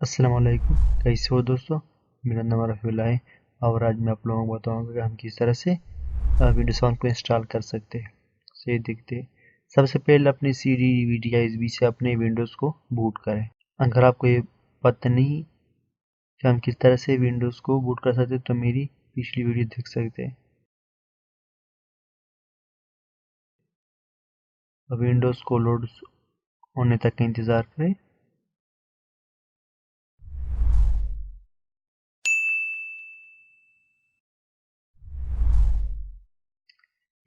अस्सलाम वालेकुम। कैसे हो दोस्तों? मेरा नाम रफ़ीउल्लाह है और आज मैं आप लोगों को बताऊंगा कि हम किस तरह से विंडोज साउंड को इंस्टॉल कर सकते हैं। सही देखते हैं। सबसे पहले अपनी CD DVD या USB से अपने विंडोज़ को बूट करें। अगर आपको ये पता नहीं कि हम किस तरह से विंडोज़ को बूट कर सकते हैं तो मेरी पिछली वीडियो देख सकते हैं। विंडोज़ को लोड होने तक का इंतज़ार करें।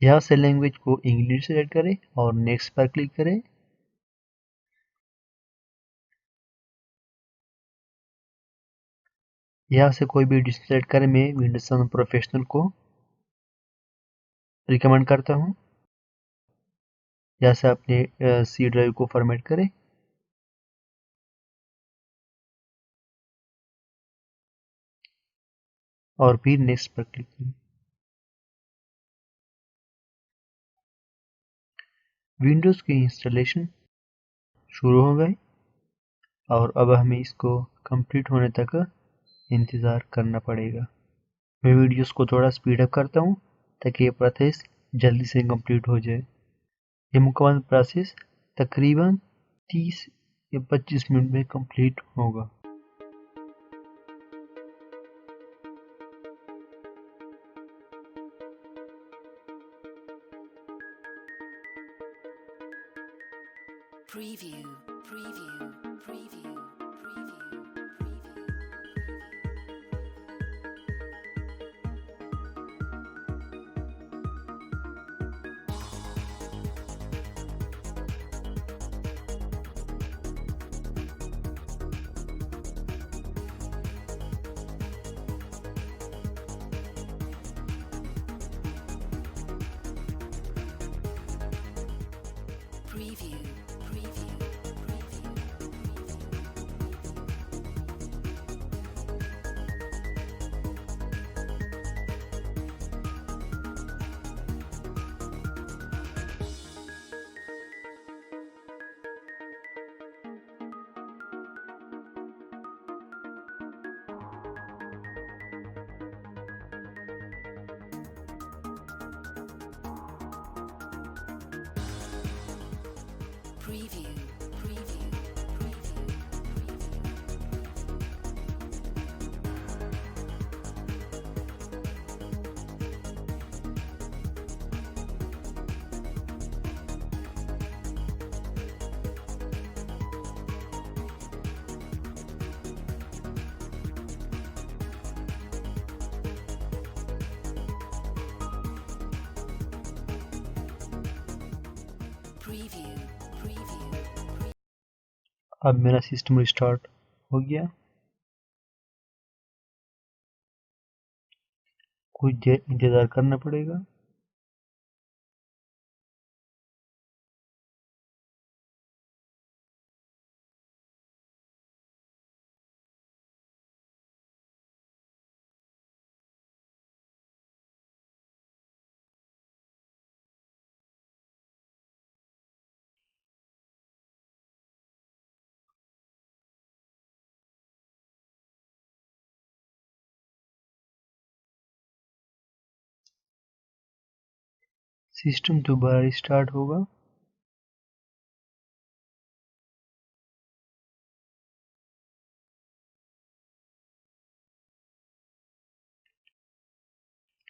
यहाँ से लैंग्वेज को इंग्लिश सेलेक्ट करें और नेक्स्ट पर क्लिक करें। यहाँ से कोई भी एडिशन सेलेक्ट करें। मैं विंडोज साउंड प्रोफेशनल को रिकमेंड करता हूँ। यहाँ से अपने सी ड्राइव को फॉर्मेट करें और फिर नेक्स्ट पर क्लिक करें। विंडोज़ की इंस्टॉलेशन शुरू हो गई और अब हमें इसको कंप्लीट होने तक इंतज़ार करना पड़ेगा। मैं वीडियोस को थोड़ा स्पीड अप करता हूँ ताकि ये प्रोसेस जल्दी से कंप्लीट हो जाए। ये मुकम्मल प्रोसेस तकरीबन 30 या 25 मिनट में कंप्लीट होगा। Preview, preview, preview, preview, preview, preview, preview, preview, preview, preview. अब मेरा सिस्टम रिस्टार्ट हो गया। कुछ देर इंतज़ार करना पड़ेगा। सिस्टम दोबारा रिस्टार्ट होगा।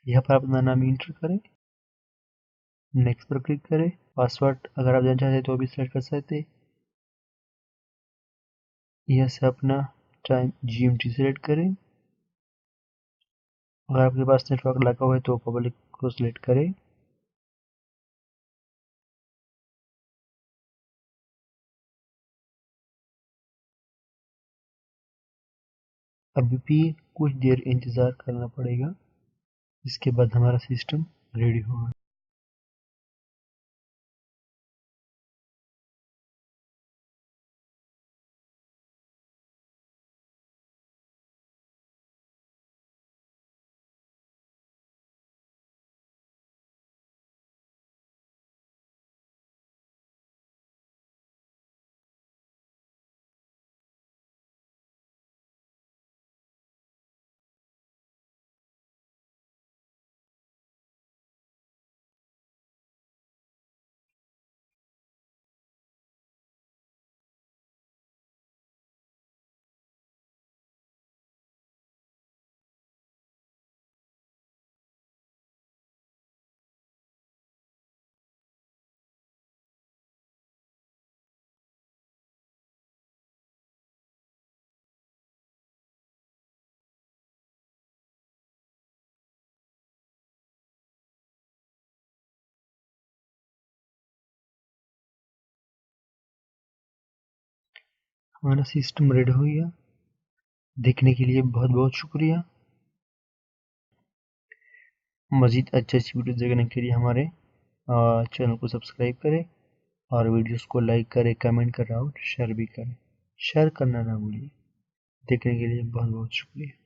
यहाँ पर अपना नाम इंटर करें, नेक्स्ट पर क्लिक करें। पासवर्ड अगर आप जानना चाहते हैं तो भी सेलेक्ट कर सकते हैं। यहाँ से अपना टाइम GMT सेलेक्ट करें। अगर आपके पास नेटवर्क लगा हुआ है तो पब्लिक को सिलेक्ट करें। अभी भी कुछ देर इंतज़ार करना पड़ेगा। इसके बाद हमारा सिस्टम रेडी होगा। हमारा सिस्टम रेडी हो गया। देखने के लिए बहुत बहुत शुक्रिया। मज़ीद अच्छी अच्छी वीडियो देखने के लिए हमारे चैनल को सब्सक्राइब करें और वीडियोस को लाइक करें, कमेंट करें और शेयर भी करें। शेयर करना ना भूलिए। देखने के लिए बहुत बहुत शुक्रिया।